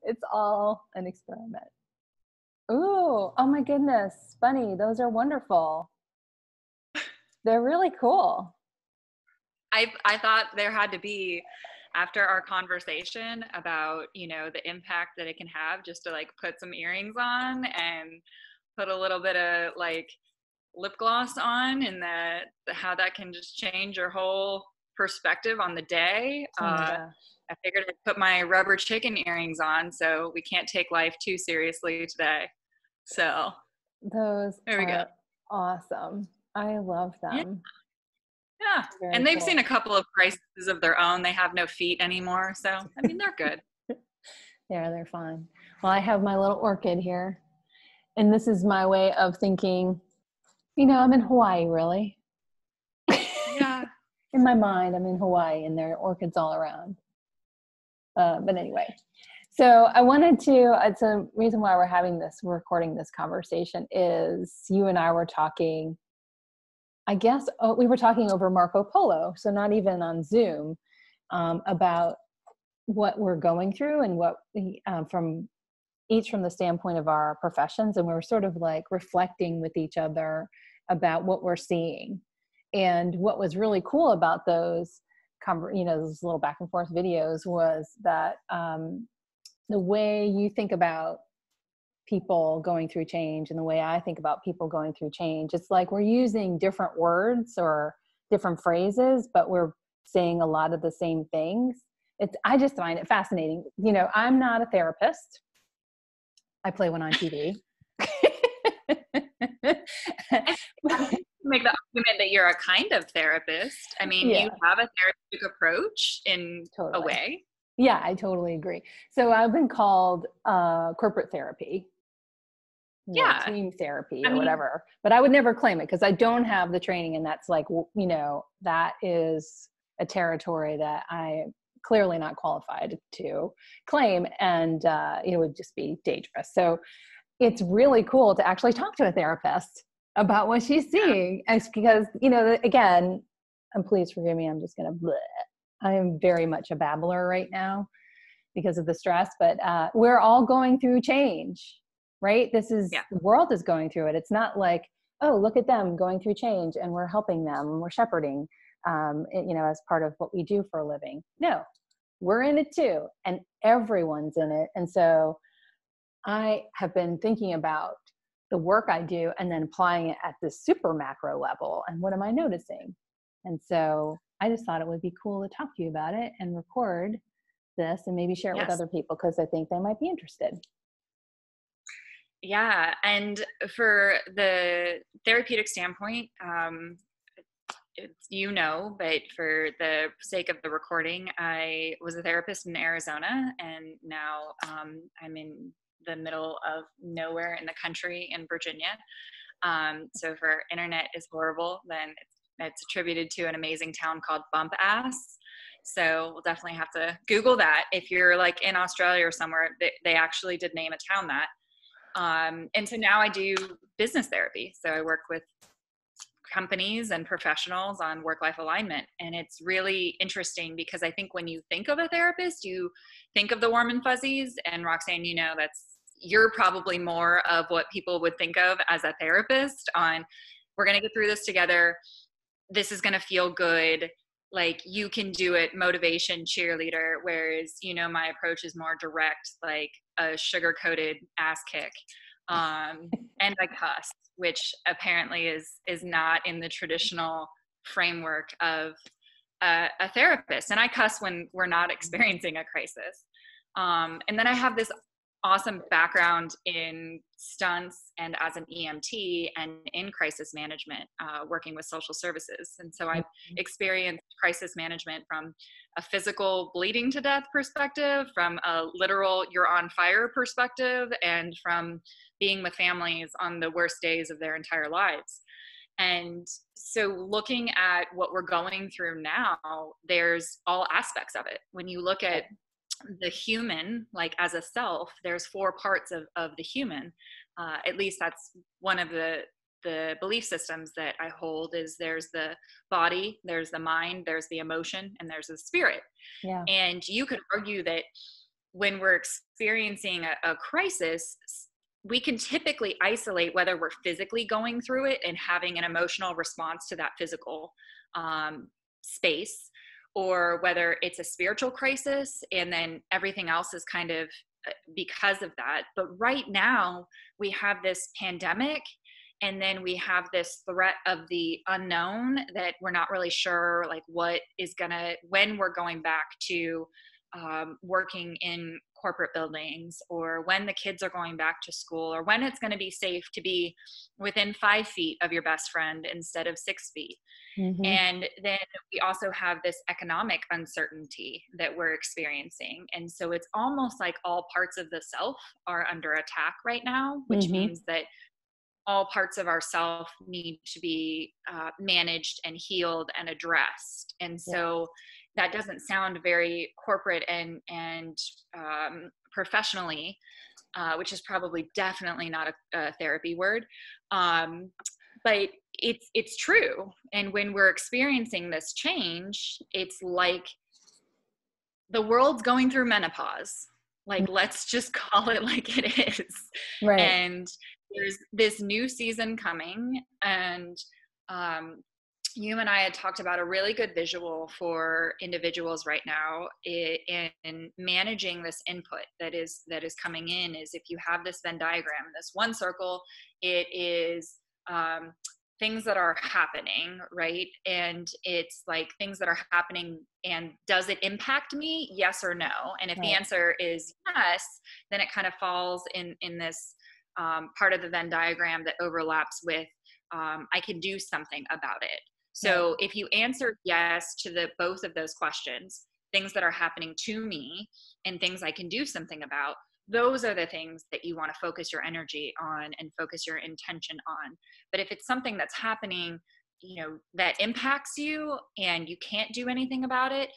It's all an experiment. Ooh, oh my goodness, funny. Those are wonderful. They're really cool. I thought there had to be, after our conversation about, the impact that it can have, just to like put some earrings on and put a little bit of like lip gloss on, and how that can just change your whole perspective on the day. Oh my gosh. I figured I'd put my rubber chicken earrings on, so we can't take life too seriously today. So Those there we go. are awesome. I love Yeah. them. Yeah. Very And they've seen cool. a couple of crises of their own. They have no feet anymore. So, I mean, they're good. Yeah, they're fun. Well, I have my little orchid here, and this is my way of thinking, I'm in Hawaii, really. Yeah. In my mind, I'm in Hawaii, and there are orchids all around. But anyway, so I wanted to, it's a reason why we're recording this conversation is you and I were talking, I guess, we were talking over Marco Polo, so not even on Zoom, about what we're going through and what from the standpoint of our professions. And we were sort of like reflecting with each other about what we're seeing. And what was really cool about those, those little back and forth videos was that the way you think about people going through change and the way I think about people going through change, it's like we're using different words or different phrases, but we're saying a lot of the same things. I just find it fascinating. I'm not a therapist. I play one on TV. I make the argument that you're a kind of therapist. I mean, Yeah, you have a therapeutic approach in a totally. way. Yeah, I totally agree. So I've been called corporate therapy, Yeah. team therapy I or mean, whatever, but I would never claim it because I don't have the training. And that's like, that is a territory that I clearly not qualified to claim. And it would just be dangerous. So it's really cool to actually talk to a therapist about what she's yeah. seeing. It's because, again, and please forgive me, I'm just going to, I am very much a babbler right now because of the stress, but we're all going through change, right? Yeah. The world is going through it. It's not like, oh, look at them going through change and we're helping them and we're shepherding, as part of what we do for a living. No, we're in it too. And everyone's in it. And so I have been thinking about the work I do and then applying it at this super macro level. And what am I noticing? And so I just thought it would be cool to talk to you about it and record this and maybe share it with Yes. other people because I think they might be interested. Yeah. And for the therapeutic standpoint, but for the sake of the recording, I was a therapist in Arizona, and now I'm in the middle of nowhere in the country in Virginia. So if our internet is horrible, then it's attributed to an amazing town called Bump Ass. So we'll definitely have to Google that. If you're like in Australia or somewhere, they actually did name a town that. And so now I do business therapy. So I work with companies and professionals on work-life alignment. And it's really interesting because I think when you think of a therapist, you think of the warm and fuzzies. And Roxanne, you're probably more of what people would think of as a therapist on, we're going to get through this together. This is going to feel good. Like you can do it, motivation, cheerleader. Whereas, my approach is more direct, like a sugar-coated ass kick. And I cuss, which apparently is not in the traditional framework of a therapist. And I cuss when we're not experiencing a crisis. And then I have this awesome background in stunts and as an EMT and in crisis management, working with social services. And so I've experienced crisis management from a physical bleeding to death perspective, from a literal you're on fire perspective, and from being with families on the worst days of their entire lives. And so looking at what we're going through now, there's all aspects of it. When you look at the human, like as a self, there's 4 parts of the human. At least that's one of the belief systems that I hold is there's the body, there's the mind, there's the emotion, and there's the spirit. Yeah. And you could argue that when we're experiencing a crisis, we can typically isolate whether we're physically going through it and having an emotional response to that physical space, or whether it's a spiritual crisis and then everything else is kind of because of that. But right now we have this pandemic, and then we have this threat of the unknown that we're not really sure, like when we're going back to working in corporate buildings, or when the kids are going back to school, or when it's going to be safe to be within 5 feet of your best friend instead of 6 feet. Mm-hmm. And then we also have this economic uncertainty that we're experiencing. And so it's almost like all parts of the self are under attack right now, which means that all parts of ourself need to be managed and healed and addressed. And so that doesn't sound very corporate and professionally, which is probably definitely not a therapy word. But it's true. And when we're experiencing this change, it's like the world's going through menopause. Like, let's just call it like it is. Right. And there's this new season coming, and you and I had talked about a really good visual for individuals right now in managing this input that is coming in. Is if you have this Venn diagram, this one circle, it is things that are happening, right? And it's like things that are happening, and does it impact me? Yes or no? And if the answer is yes, then it kind of falls in this part of the Venn diagram that overlaps with I can do something about it. So if you answer yes to both of those questions, things that are happening to me and things I can do something about, those are the things that you want to focus your energy on and focus your intention on. But if it's something that's happening, that impacts you and you can't do anything about it,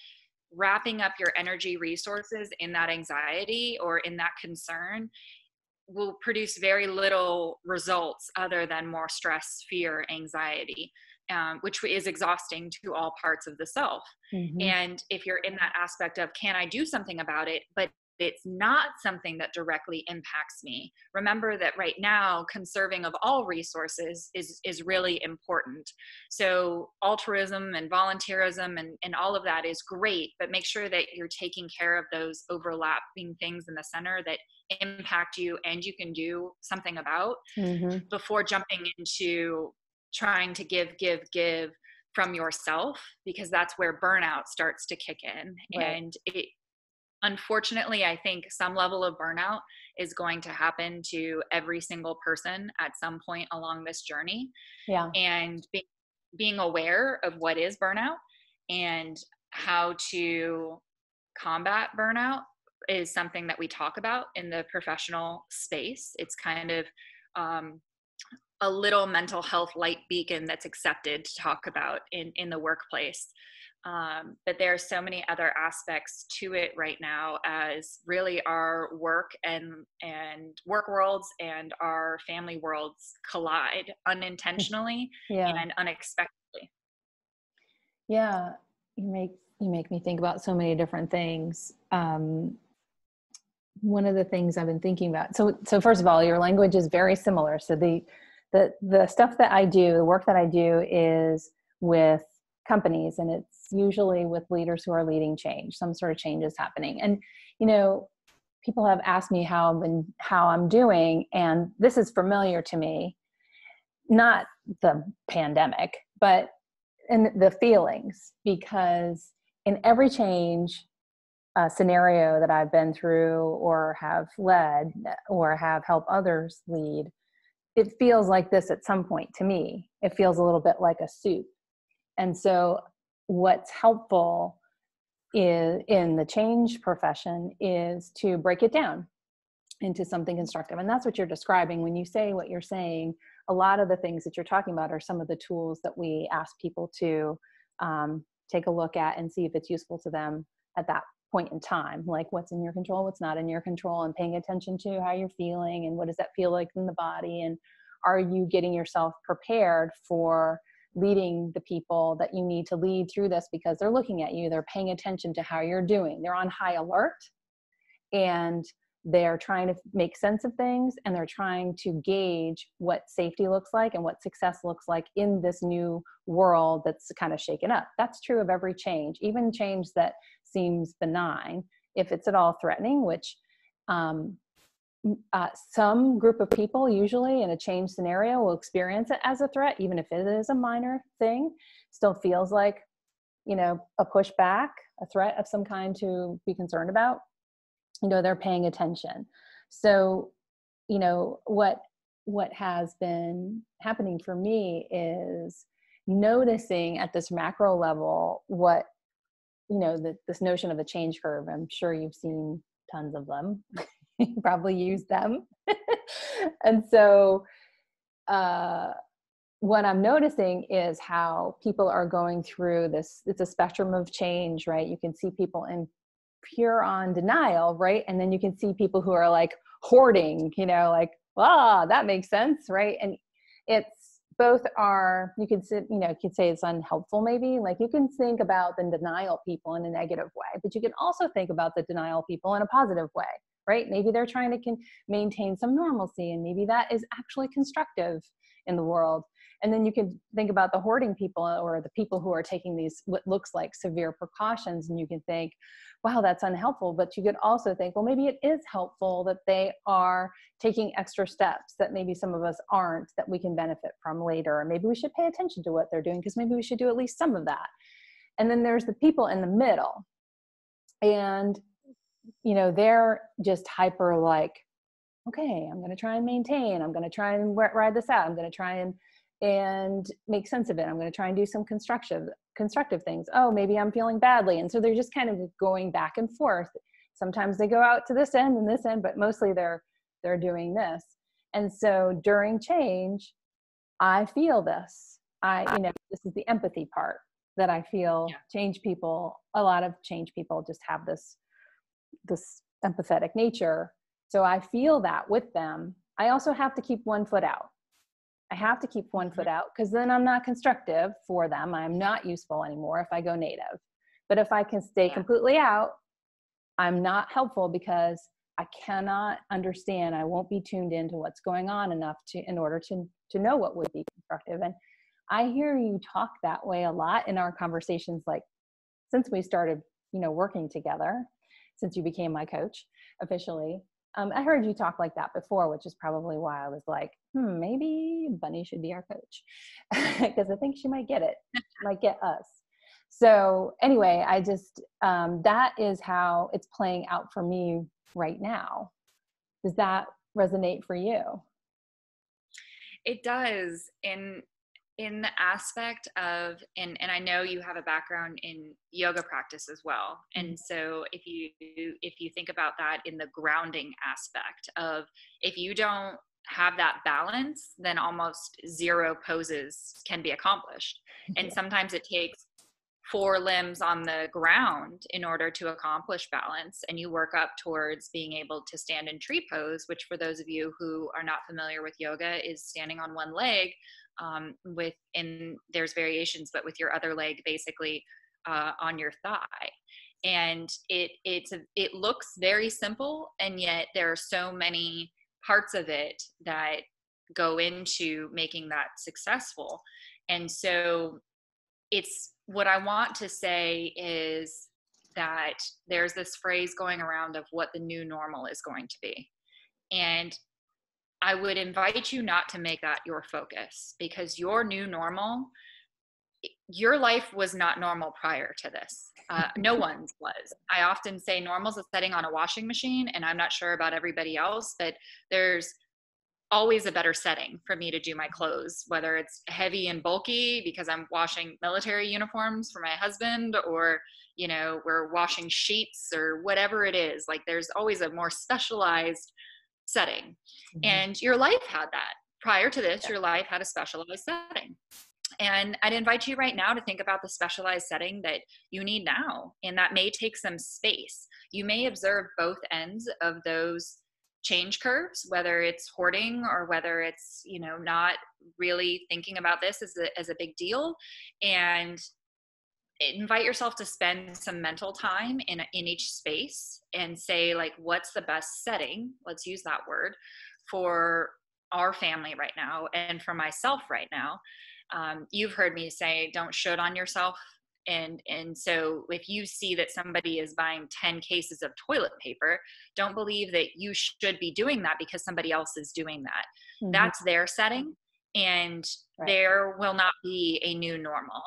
wrapping up your energy resources in that anxiety or in that concern will produce very little results other than more stress, fear, anxiety, which is exhausting to all parts of the self. Mm-hmm. And if you're in that aspect of, can I do something about it? But it's not something that directly impacts me. Remember that right now, conserving of all resources is really important. So altruism and volunteerism and all of that is great, but make sure that you're taking care of those overlapping things in the center that impact you and you can do something about before jumping into trying to give from yourself, because that's where burnout starts to kick in. And unfortunately, I think some level of burnout is going to happen to every single person at some point along this journey. And being aware of what is burnout and how to combat burnout is something that we talk about in the professional space. It's kind of a little mental health light beacon that's accepted to talk about in the workplace. But there are so many other aspects to it right now, as really our work and work worlds and our family worlds collide unintentionally and unexpectedly. Yeah, you make me think about so many different things. One of the things I've been thinking about. So first of all, your language is very similar. So the stuff that I do, the work that I do, is with companies, and it's usually with leaders who are leading change. Some sort of change is happening, and people have asked me how I'm doing, and this is familiar to me. Not the pandemic, but in the feelings, because in every change scenario that I've been through or have led or have helped others lead, it feels like this at some point to me. It feels a little bit like a soup. And so what's helpful in the change profession is to break it down into something constructive. And that's what you're describing. When you say what you're saying, a lot of the things that you're talking about are some of the tools that we ask people to take a look at and see if it's useful to them at that point in time, like what's in your control, what's not in your control, and paying attention to how you're feeling and what does that feel like in the body, and are you getting yourself prepared for leading the people that you need to lead through this, because they're looking at you, they're paying attention to how you're doing, they're on high alert, and they're trying to make sense of things, and they're trying to gauge what safety looks like and what success looks like in this new world that's kind of shaken up. That's true of every change, even change that seems benign, if it's at all threatening, which some group of people usually in a change scenario will experience it as a threat, even if it is a minor thing, still feels like, a pushback, a threat of some kind to be concerned about. They're paying attention. So, what has been happening for me is noticing at this macro level what, this notion of a change curve. I'm sure you've seen tons of them. You probably use them. And so, what I'm noticing is how people are going through this. It's a spectrum of change, right? You can see people in pure on denial, right? And then you can see people who are like hoarding, like, that makes sense, right? And it's both are, you could say it's unhelpful maybe. Like you can think about the denial people in a negative way, but you can also think about the denial people in a positive way, right? Maybe they're trying to maintain some normalcy, and maybe that is actually constructive in the world. And then you can think about the hoarding people, or the people who are taking these, what looks like severe precautions. And you can think, wow, that's unhelpful. But you could also think, well, maybe it is helpful that they are taking extra steps that maybe some of us aren't, that we can benefit from later. Or maybe we should pay attention to what they're doing, because maybe we should do at least some of that. And then there's the people in the middle. And, they're just hyper like, okay, I'm going to try and maintain. I'm going to try and ride this out. I'm going to try and make sense of it. I'm going to try and do some constructive things. Oh, maybe I'm feeling badly. And so they're just kind of going back and forth. Sometimes they go out to this end and this end, but mostly they're doing this. And so during change, I feel this. This is the empathy part that I feel. A lot of change people just have this empathetic nature. So I feel that with them. I also have to keep one foot out. I have to keep one foot out, because then I'm not constructive for them. I'm not useful anymore if I go native. But if I can stay completely out, I'm not helpful, because I cannot understand. I won't be tuned into what's going on enough in order to know what would be constructive. And I hear you talk that way a lot in our conversations, like since we started, working together, since you became my coach officially. I heard you talk like that before, which is probably why I was like, maybe Bunny should be our coach, because I think she might get it, might get us. So anyway, I just, that is how it's playing out for me right now. Does that resonate for you? It does. In the aspect of, and I know you have a background in yoga practice as well. And so if you think about that in the grounding aspect of, if you don't have that balance, then almost zero poses can be accomplished. And sometimes it takes 4 limbs on the ground in order to accomplish balance. And you work up towards being able to stand in tree pose, which for those of you who are not familiar with yoga is standing on one leg, and there's variations, but with your other leg basically on your thigh. And it looks very simple, and yet there are so many parts of it that go into making that successful. And so it's, what I want to say is that there's this phrase going around of what the new normal is going to be. And I would invite you not to make that your focus, because your new normal, your life was not normal prior to this. No one's was. I often say normal's a setting on a washing machine, and I'm not sure about everybody else, but there's always a better setting for me to do my clothes, whether it's heavy and bulky because I'm washing military uniforms for my husband, or, we're washing sheets or whatever it is. Like there's always a more specialized setting. And your life had that. Prior to this, your life had a specialized setting. And I'd invite you right now to think about the specialized setting that you need now. And that may take some space. You may observe both ends of those change curves, whether it's hoarding or whether it's, not really thinking about this as a big deal. And invite yourself to spend some mental time in each space and say, like, what's the best setting, let's use that word, for our family right now and for myself right now. You've heard me say, don't should on yourself. And so if you see that somebody is buying 10 cases of toilet paper, don't believe that you should be doing that because somebody else is doing that. Mm-hmm. That's their setting, and there will not be a new normal.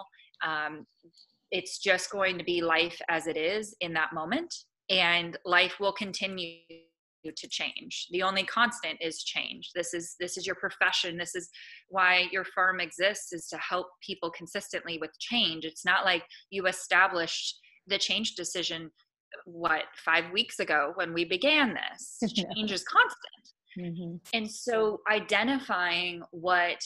It's just going to be life as it is in that moment, and life will continue to change. The only constant is change. This is your profession. This is why your firm exists, is to help people consistently with change. It's not like you established the change decision 5 weeks ago when we began this. Change is constant. Mm-hmm. And so identifying what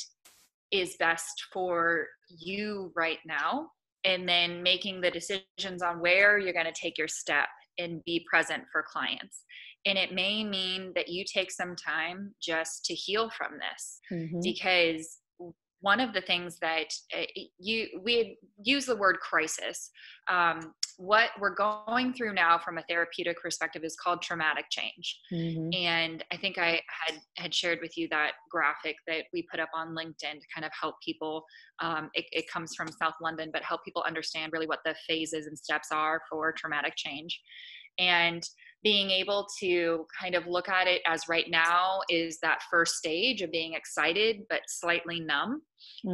is best for you right now, and then making the decisions on where you're going to take your step and be present for clients. And it may mean that you take some time just to heal from this, mm-hmm. because one of the things that we use the word crisis. What we're going through now from a therapeutic perspective is called traumatic change. Mm-hmm. And I think I had shared with you that graphic that we put up on LinkedIn to kind of help people. It comes from South London, but help people understand really what the phases and steps are for traumatic change. And being able to kind of look at it as right now is that first stage of being excited but slightly numb.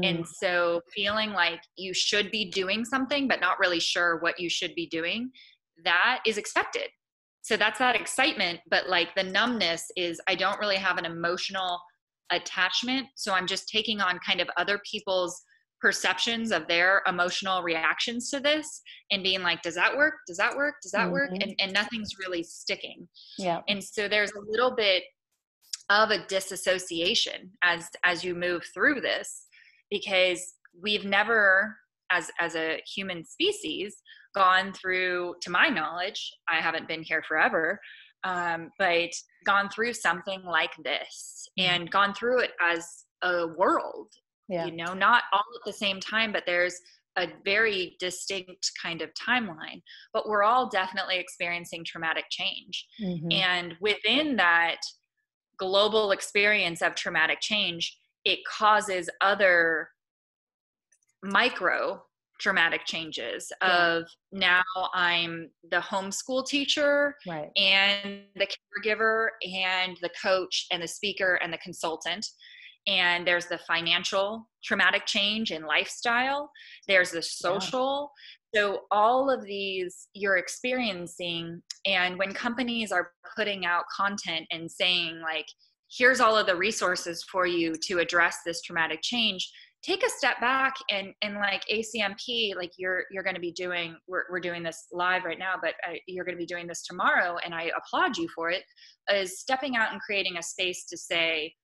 And so feeling like you should be doing something but not really sure what you should be doing, that is expected. So that's that excitement, but like the numbness is, I don't really have an emotional attachment, so I'm just taking on kind of other people's perceptions of their emotional reactions to this and being like, does that work? Does that work? Does that mm-hmm. work? And nothing's really sticking. Yeah. And so there's a little bit of a disassociation as you move through this, because we've never, as a human species, gone through, to my knowledge, I haven't been here forever, but gone through something like this, mm-hmm. and gone through it as a world. Yeah. You know, not all at the same time, but there's a very distinct kind of timeline. But we're all definitely experiencing traumatic change. Mm-hmm. And within that global experience of traumatic change, it causes other micro traumatic changes of, now I'm the homeschool teacher, right, and the caregiver and the coach and the speaker and the consultant. And there's the financial traumatic change in lifestyle. There's the social. Yeah. So all of these you're experiencing. And when companies are putting out content and saying like, here's all of the resources for you to address this traumatic change, take a step back and like ACMP, like you're going to be doing, we're doing this live right now, but you're going to be doing this tomorrow. And I applaud you for it, is stepping out and creating a space to say,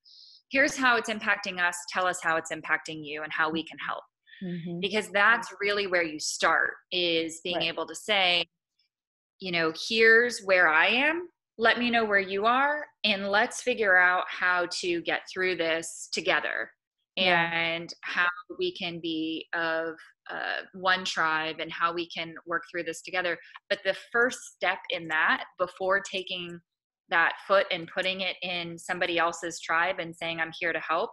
here's how it's impacting us. Tell us how it's impacting you and how we can help. Mm-hmm. Because that's really where you start, is being able to say, you know, here's where I am. Let me know where you are, and let's figure out how to get through this together, and how we can be of one tribe and how we can work through this together. But the first step in that, before taking that foot and putting it in somebody else's tribe and saying, I'm here to help,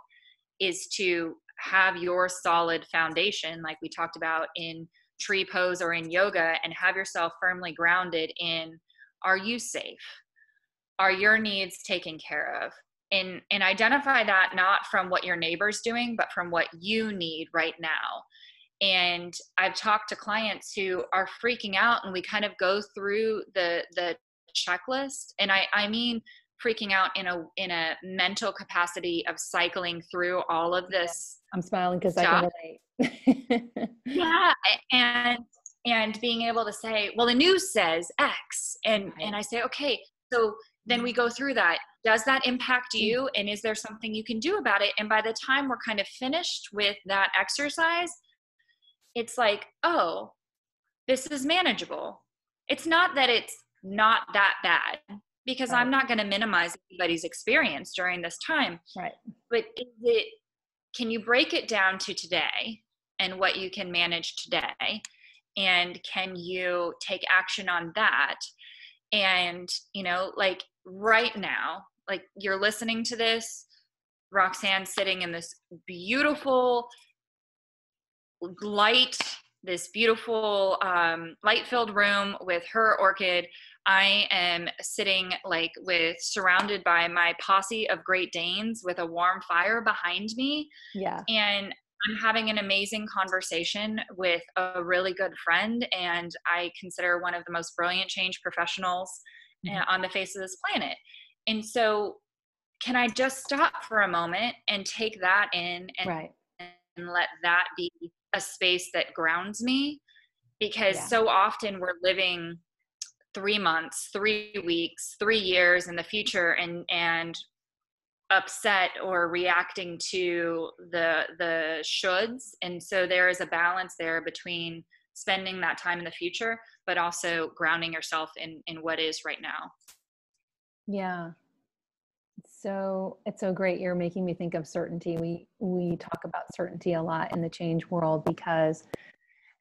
is to have your solid foundation, like we talked about in tree pose or in yoga, and have yourself firmly grounded in, are you safe? Are your needs taken care of? And identify that not from what your neighbor's doing, but from what you need right now. And I've talked to clients who are freaking out, and we kind of go through the checklist. And I mean freaking out in a mental capacity of cycling through all of this. I'm smiling because I can relate. Yeah. And being able to say, well, the news says X. And I say, okay, so then we go through that. Does that impact you? And is there something you can do about it? And by the time we're kind of finished with that exercise, it's like, oh, this is manageable. It's not that it's not that bad, because I'm not going to minimize anybody's experience during this time. Right. But can you break it down to today and what you can manage today? And can you take action on that? And, like right now, like you're listening to this, Roxanne sitting in this beautiful light, this beautiful light filled room with her orchid. I am sitting like surrounded by my posse of Great Danes with a warm fire behind me. Yeah. And I'm having an amazing conversation with a really good friend, and I consider one of the most brilliant change professionals on the face of this planet. And so, can I just stop for a moment and take that in Right. and let that be a space that grounds me? Because Yeah. so often we're living 3 months, 3 weeks, 3 years in the future, and upset or reacting to the shoulds. And so there is a balance there between spending that time in the future but also grounding yourself in what is right now. Yeah. So it's so great. You're making me think of certainty. We talk about certainty a lot in the change world because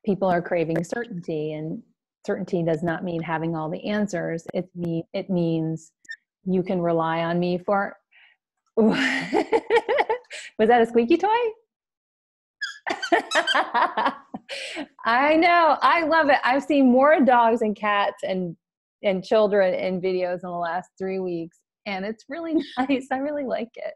people are craving certainty, and certainty does not mean having all the answers. It means you can rely on me for. Was that a squeaky toy? I know. I love it. I've seen more dogs and cats and children in videos in the last 3 weeks, and it's really nice. I really like it.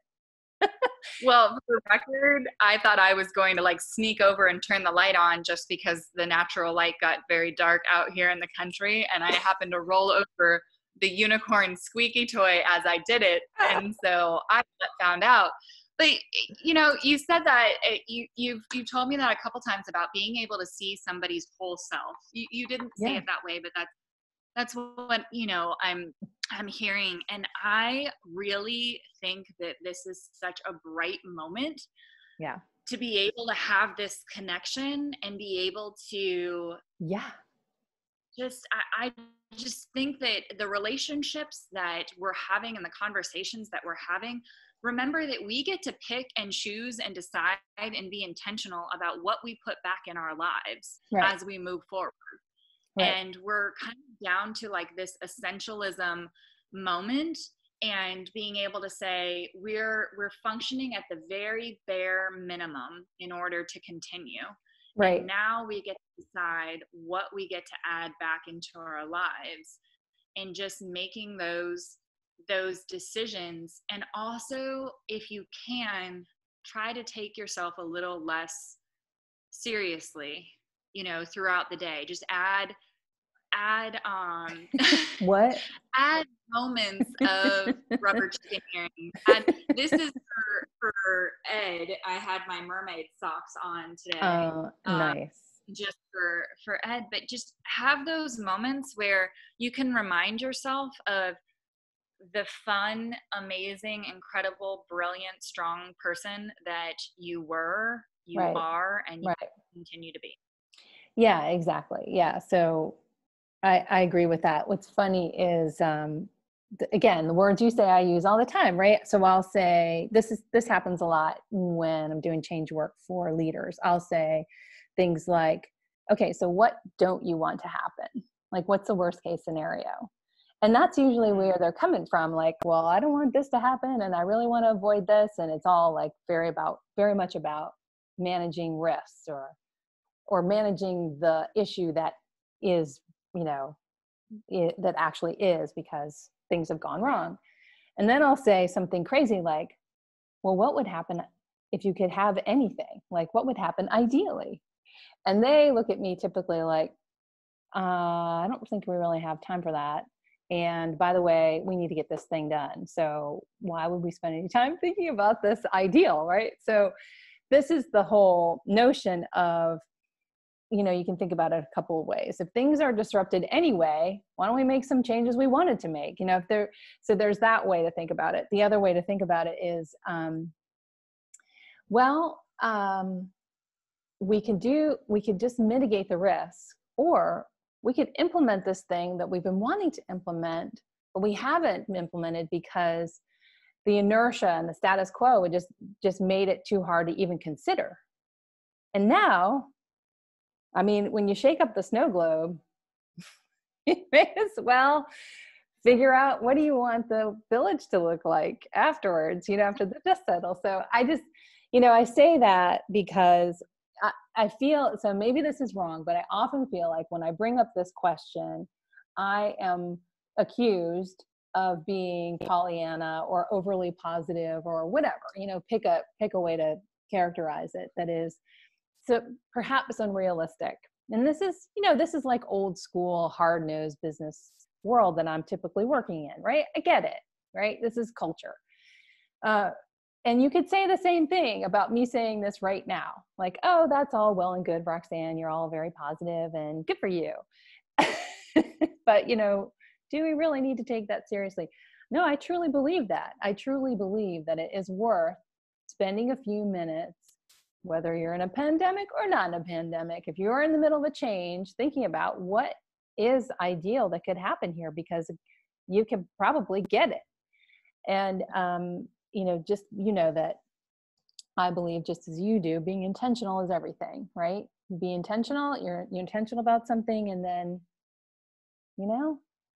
Well, for the record, I thought I was going to like sneak over and turn the light on just because the natural light got very dark out here in the country, and I happened to roll over the unicorn squeaky toy as I did it, and so I found out. But you said that you've told me that a couple times about being able to see somebody's whole self. You didn't say Yeah. it that way, but that's what I'm hearing. And I really think that this is such a bright moment Yeah. to be able to have this connection and be able to Yeah. I just think that the relationships that we're having and the conversations that we're having, remember that we get to pick and choose and decide and be intentional about what we put back in our lives Right. as we move forward. Right. And we're kind of down to like this essentialism moment, and being able to say we're functioning at the very bare minimum in order to continue. Right. And now we get to decide what we get to add back into our lives, and just making those decisions. And also, if you can, try to take yourself a little less seriously, throughout the day. Just add What? add moments of rubber chicken earrings. This is for Ed. I had my mermaid socks on today. Oh, nice. Just for Ed, but just have those moments where you can remind yourself of the fun, amazing, incredible, brilliant, strong person that you were, you Right. are, and you Right. continue to be. Yeah, exactly. Yeah. So I agree with that. What's funny is, again, the words you say I use all the time, right? So I'll say, this happens a lot when I'm doing change work for leaders. I'll say things like, okay, so what don't you want to happen? Like, what's the worst case scenario? And that's usually where they're coming from. Like, well, I don't want this to happen, and I really want to avoid this. And it's all like very much about managing risks or managing the issue that is, that actually is because things have gone wrong. And then I'll say something crazy like, well, what would happen if you could have anything? Like, what would happen ideally? And they look at me typically like, I don't think we really have time for that. And by the way, we need to get this thing done. So why would we spend any time thinking about this ideal, right? So this is the whole notion of, you can think about it a couple of ways. If things are disrupted anyway, why don't we make some changes we wanted to make? So there's that way to think about it. The other way to think about it is, we could just mitigate the risk, or we could implement this thing that we've been wanting to implement, but we haven't implemented because the inertia and the status quo would just made it too hard to even consider. And now I mean, when you shake up the snow globe, you may as well figure out what do you want the village to look like afterwards, after the dust settles. So I just, I say that because I feel, so maybe this is wrong, but I often feel like when I bring up this question, I am accused of being Pollyanna or overly positive or whatever, pick a way to characterize it that is so perhaps unrealistic. And this is like old school, hard-nosed business world that I'm typically working in, right? I get it, right? This is culture. And you could say the same thing about me saying this right now. Like, oh, that's all well and good, Roxanne. You're all very positive and good for you. But, do we really need to take that seriously? No, I truly believe that. I truly believe that it is worth spending a few minutes, whether you're in a pandemic or not in a pandemic, if you're in the middle of a change, thinking about what is ideal that could happen here, because you can probably get it. And, that I believe, just as you do, being intentional is everything, right? You be intentional, you're intentional about something, and then,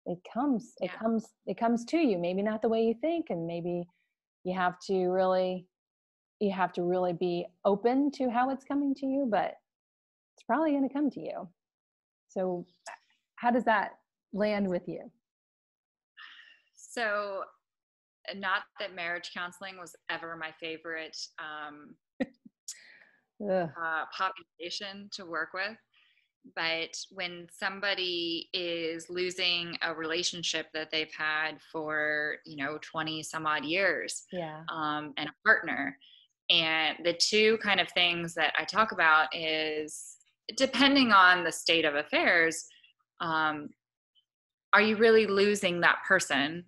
it comes to you, maybe not the way you think. And maybe you have to really be open to how it's coming to you, but it's probably going to come to you. So how does that land with you? So, not that marriage counseling was ever my favorite population to work with, but when somebody is losing a relationship that they've had for 20 some odd years, and a partner, and the two kind of things that I talk about is, depending on the state of affairs, are you really losing that person?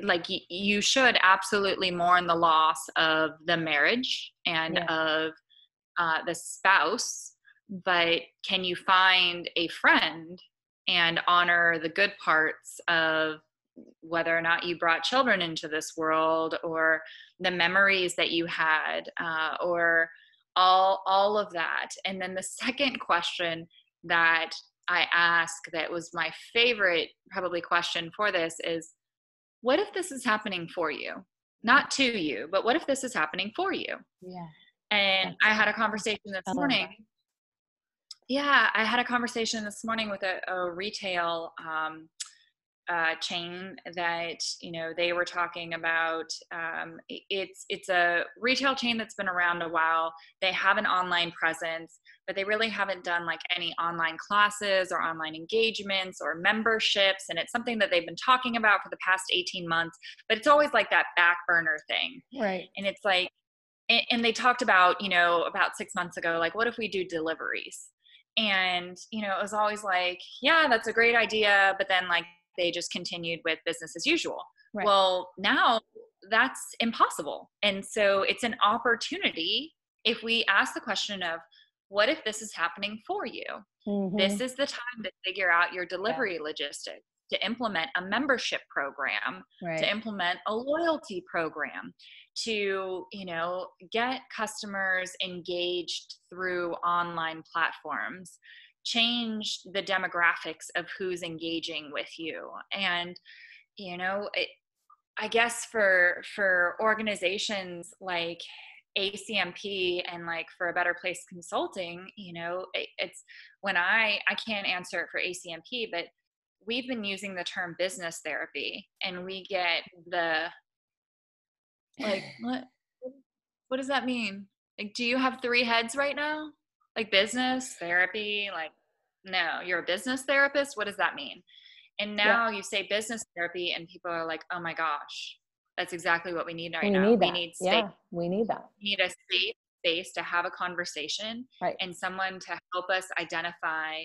Like, you should absolutely mourn the loss of the marriage and of the spouse, but can you find a friend and honor the good parts of whether or not you brought children into this world, or the memories that you had, or all of that? And then the second question that I ask, that was my favorite probably question for this, is, what if this is happening for you? Not to you, but what if this is happening for you? Yeah. And I had a conversation this morning. Yeah, I had a conversation this morning with a retail chain that, they were talking about. It's a retail chain that's been around a while. They have an online presence, but they really haven't done like any online classes or online engagements or memberships. And it's something that they've been talking about for the past 18 months, but it's always like that back burner thing. Right. And it's like, and they talked about, about 6 months ago, like, what if we do deliveries? And, it was always like, yeah, that's a great idea. But then like, they just continued with business as usual. Right. Well, now that's impossible. And so it's an opportunity, if we ask the question of, what if this is happening for you? Mm-hmm. This is the time to figure out your delivery logistics, to implement a membership program, to implement a loyalty program, to, get customers engaged through online platforms, change the demographics of who's engaging with you. And, I guess for organizations like ACMP and like for A Better Place Consulting, it's, when I can't answer it for ACMP, but we've been using the term business therapy, and we get the, like, what does that mean? Like, do you have 3 heads right now? Like, business therapy, like, no, you're a business therapist? What does that mean? And now you say business therapy and people are like, oh my gosh, that's exactly what we need right now. We need space. Yeah, we need that. We need a safe space to have a conversation, and someone to help us identify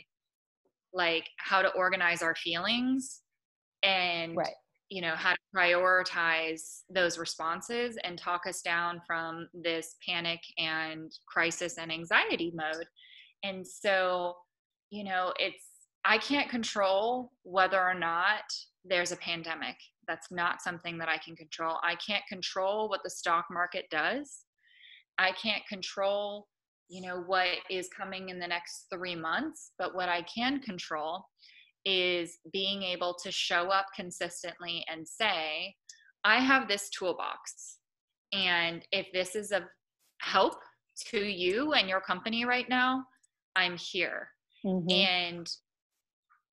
like how to organize our feelings, and how to prioritize those responses, and talk us down from this panic and crisis and anxiety mode. And so, I can't control whether or not there's a pandemic. That's not something that I can control. I can't control what the stock market does. I can't control what is coming in the next 3 months, but what I can control is being able to show up consistently and say, I have this toolbox. And if this is of help to you and your company right now, I'm here. Mm-hmm. And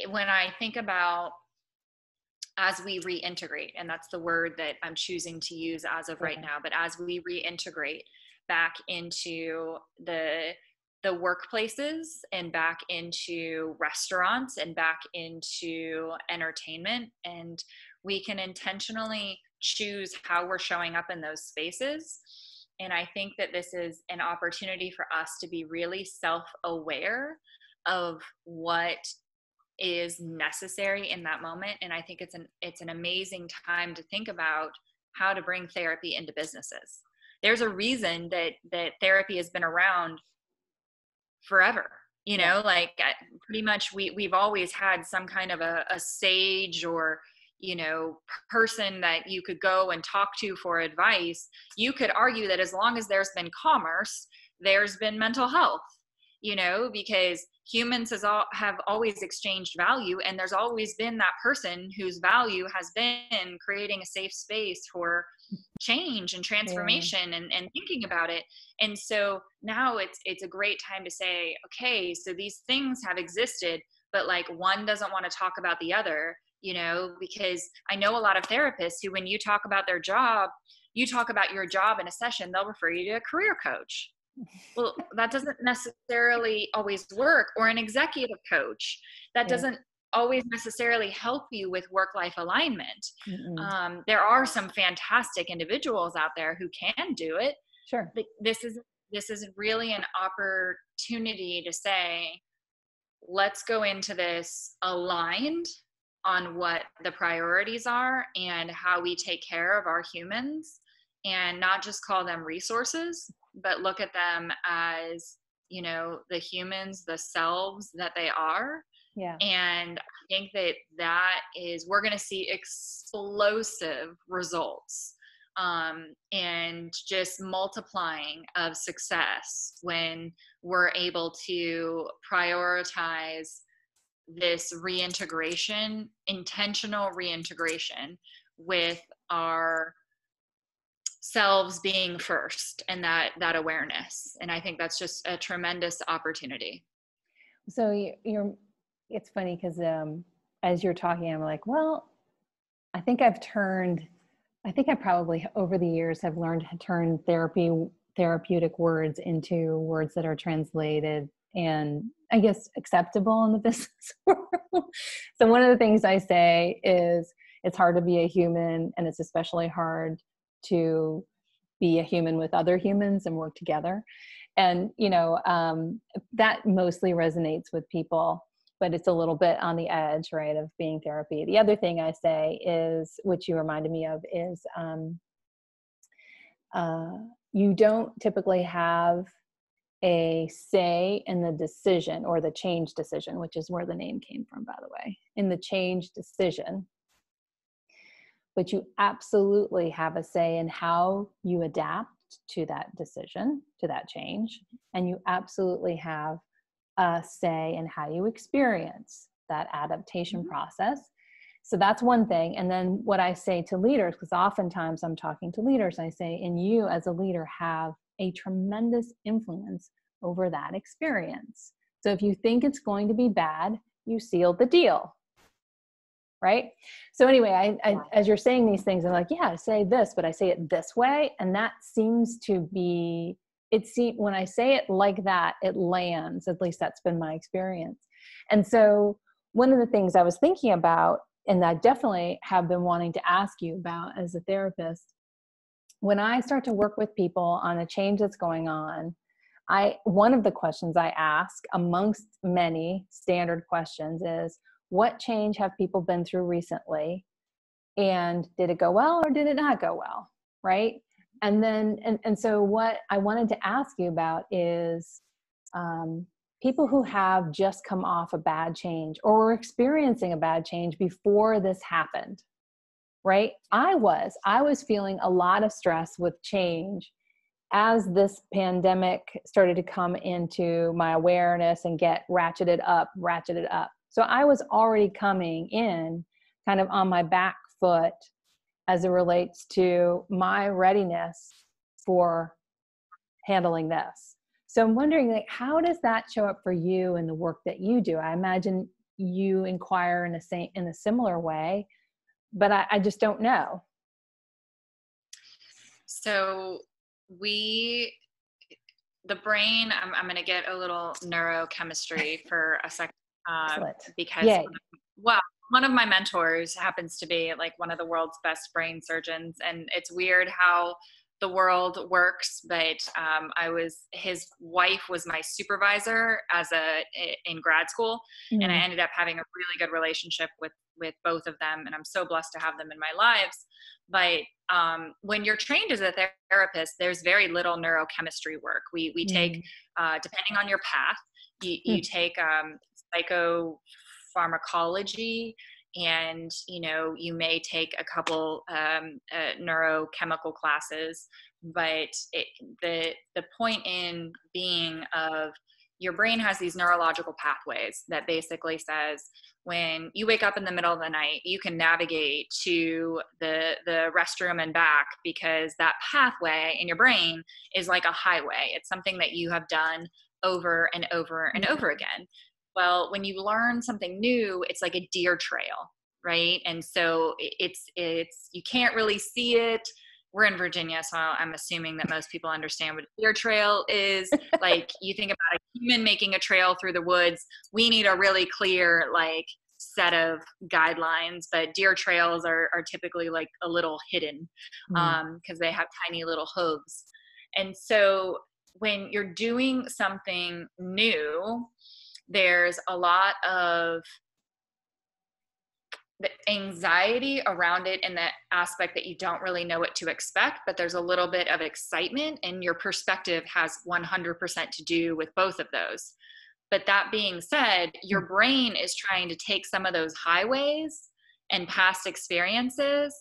when I think about, as we reintegrate, and that's the word that I'm choosing to use as of right now, but as we reintegrate back into the workplaces and back into restaurants and back into entertainment, and we can intentionally choose how we're showing up in those spaces. And I think that this is an opportunity for us to be really self-aware of what is necessary in that moment. And I think it's an amazing time to think about how to bring therapy into businesses. There's a reason that therapy has been around forever. Like pretty much we've always had some kind of a sage or person that you could go and talk to for advice. You could argue that as long as there's been commerce, there's been mental health, because humans have always exchanged value, and there's always been that person whose value has been creating a safe space for change and transformation and thinking about it. And so now it's a great time to say, okay, so these things have existed, but like one doesn't want to talk about the other, because I know a lot of therapists who, when you talk about their job, you talk about your job in a session, they'll refer you to a career coach. Well, that doesn't necessarily always work. Or an executive coach. That doesn't always necessarily help you with work-life alignment. There are some fantastic individuals out there who can do it. Sure. But this is really an opportunity to say, let's go into this aligned on what the priorities are and how we take care of our humans, and not just call them resources, but look at them as, the humans, the selves that they are. Yeah. And I think that is, we're going to see explosive results, and just multiplying of success when we're able to prioritize this reintegration, intentional reintegration, with our selves being first, and that awareness. And I think that's just a tremendous opportunity. So it's funny because as you're talking, I'm like, well, I think I probably over the years have learned to turn therapeutic words into words that are translated and I guess acceptable in the business world. So one of the things I say is it's hard to be a human, and it's especially hard to be a human with other humans and work together. And, that mostly resonates with people, but it's a little bit on the edge, right, of being therapy. The other thing I say is, which you reminded me of, is you don't typically have a say in the decision or the change decision, which is where the name came from, by the way, in the change decision. But you absolutely have a say in how you adapt to that decision, to that change. And you absolutely have a say in how you experience that adaptation process. So that's one thing. And then what I say to leaders, because oftentimes I'm talking to leaders, I say, and you as a leader have a tremendous influence over that experience. So if you think it's going to be bad, you seal the deal. Right? So anyway, I as you're saying these things, I'm like, yeah, I say this, but I say it this way. And that seems to be, when I say it like that, it lands. At least that's been my experience. And so one of the things I was thinking about, and I definitely have been wanting to ask you about as a therapist, when I start to work with people on a change that's going on, one of the questions I ask amongst many standard questions is, what change have people been through recently? And did it go well or did it not go well? Right? And then, and so what I wanted to ask you about is people who have just come off a bad change or were experiencing a bad change before this happened, right? I was feeling a lot of stress with change as this pandemic started to come into my awareness and get ratcheted up. So I was already coming in kind of on my back foot as it relates to my readiness for handling this. So I'm wondering, like, how does that show up for you in the work that you do? I imagine you inquire in a similar way, but I just don't know. So the brain, I'm going to get a little neurochemistry for a second, because, Yay. well, one of my mentors happens to be like one of the world's best brain surgeons. And it's weird how the world works, but his wife was my supervisor in grad school. Mm. And I ended up having a really good relationship with both of them. And I'm so blessed to have them in my lives. But when you're trained as a therapist, there's very little neurochemistry work. We take, depending on your path, you take psychopharmacology, and you may take a couple neurochemical classes, but the point in being of your brain has these neurological pathways that basically says when you wake up in the middle of the night, you can navigate to the restroom and back, because that pathway in your brain is like a highway. It's something that you have done over and over and over again. Well, when you learn something new, it's like a deer trail, right? And so it's you can't really see it. We're in Virginia, so I'm assuming that most people understand what a deer trail is. Like, you think about a human making a trail through the woods, we need a really clear set of guidelines, but deer trails are typically like a little hidden because they have tiny little hooves. And so when you're doing something new, there's a lot of the anxiety around it in that aspect that you don't really know what to expect, but there's a little bit of excitement, and your perspective has 100% to do with both of those. But that being said, your brain is trying to take some of those highways and past experiences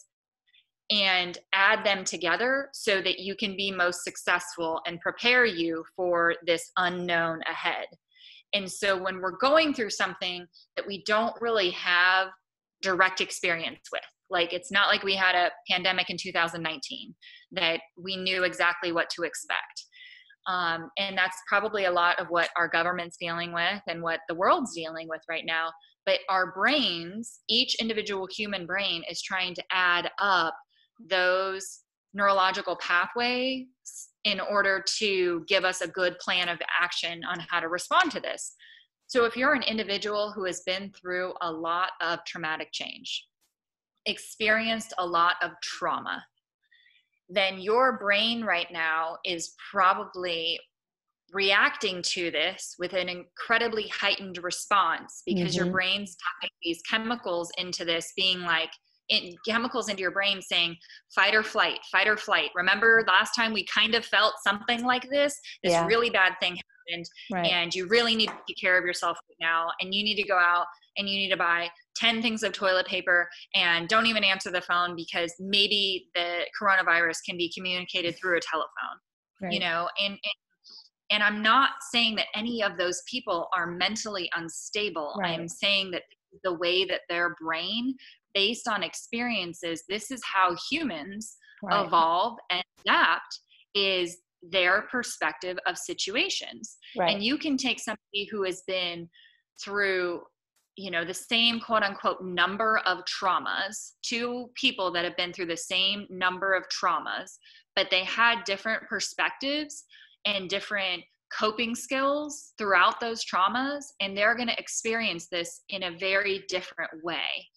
and add them together so that you can be most successful and prepare you for this unknown ahead. And so when we're going through something that we don't really have direct experience with, like, it's not like we had a pandemic in 2019 that we knew exactly what to expect. And that's probably a lot of what our government's dealing with and what the world's dealing with right now. But our brains, each individual human brain, is trying to add up those neurological pathways in order to give us a good plan of action on how to respond to this. So if you're an individual who has been through a lot of traumatic change, experienced a lot of trauma, then your brain right now is probably reacting to this with an incredibly heightened response, because your brain's dumping these chemicals into this, being like, chemicals into your brain saying fight or flight, fight or flight. Remember last time we kind of felt something like this really bad thing happened, and you really need to take care of yourself right now, and you need to go out and you need to buy 10 things of toilet paper, and don't even answer the phone because maybe the coronavirus can be communicated through a telephone, and I'm not saying that any of those people are mentally unstable. I'm saying that the way that their brain, based on experiences, this is how humans evolve and adapt, is their perspective of situations. And you can take somebody who has been through, the same quote unquote number of traumas, two people that have been through the same number of traumas, but they had different perspectives and different coping skills throughout those traumas, and they're going to experience this in a very different way.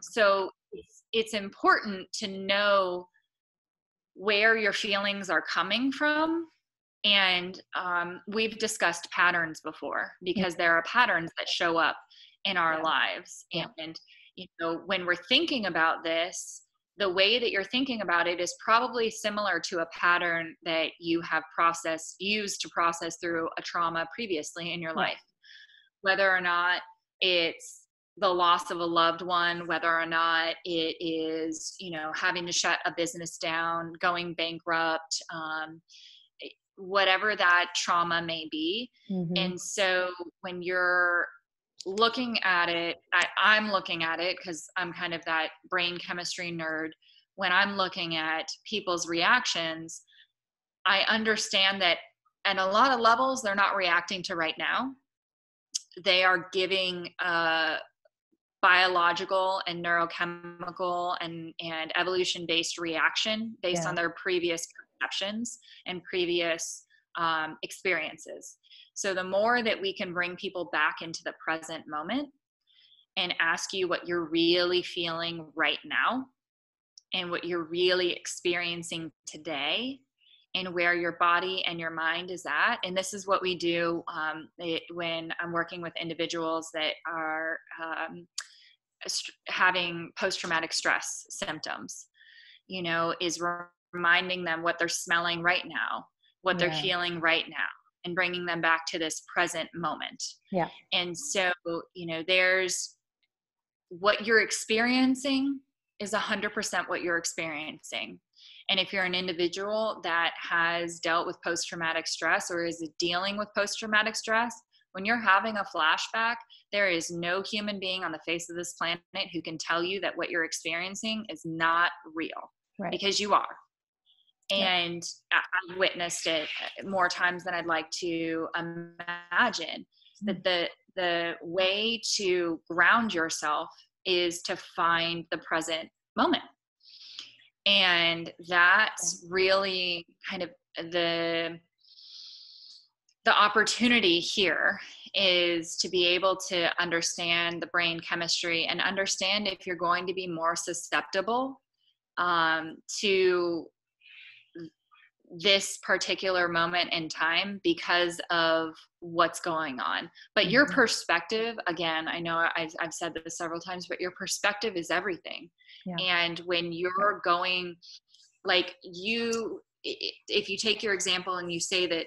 So it's important to know where your feelings are coming from. And we've discussed patterns before, because there are patterns that show up in our lives. And, when we're thinking about this, the way that you're thinking about it is probably similar to a pattern that you have used to process through a trauma previously in your life, whether or not it's the loss of a loved one, whether or not it is, having to shut a business down, going bankrupt, whatever that trauma may be. Mm-hmm. And so when you're looking at it, I'm looking at it because I'm kind of that brain chemistry nerd. When I'm looking at people's reactions, I understand that at a lot of levels, they're not reacting to right now. They are giving biological and neurochemical and evolution-based reaction based on their previous perceptions and previous experiences. So the more that we can bring people back into the present moment and ask you what you're really feeling right now and what you're really experiencing today and where your body and your mind is at. And this is what we do when I'm working with individuals that are having post-traumatic stress symptoms, is reminding them what they're smelling right now, what they're feeling right now, and bringing them back to this present moment. Yeah. And so, there's what you're experiencing is 100% what you're experiencing. And if you're an individual that has dealt with post-traumatic stress or is dealing with post-traumatic stress, when you're having a flashback, there is no human being on the face of this planet who can tell you that what you're experiencing is not real, because you are. And I've witnessed it more times than I'd like to imagine. That the way to ground yourself is to find the present moment. And that's really kind of the opportunity here, is to be able to understand the brain chemistry and understand if you're going to be more susceptible to this particular moment in time because of what's going on. But your perspective, again, I know I've said this several times, but your perspective is everything. And when you're going, like, if you take your example and you say that,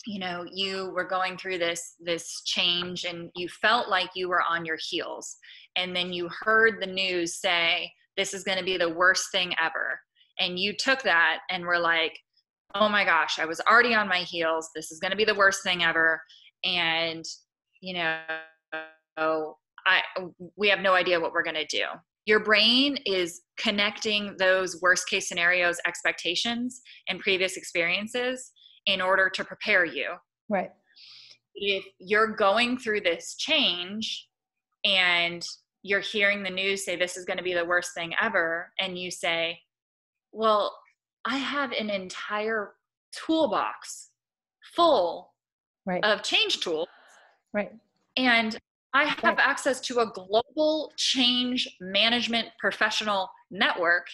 you were going through this change and you felt like you were on your heels, and then you heard the news say, this is going to be the worst thing ever. And you took that and were like, oh my gosh, I was already on my heels. This is going to be the worst thing ever. And, we have no idea what we're going to do. Your brain is connecting those worst case scenarios, expectations, and previous experiences in order to prepare you. Right. If you're going through this change and you're hearing the news say this is going to be the worst thing ever, and you say, well, I have an entire toolbox full of change tools. Right. And I have access to a global change management professional network.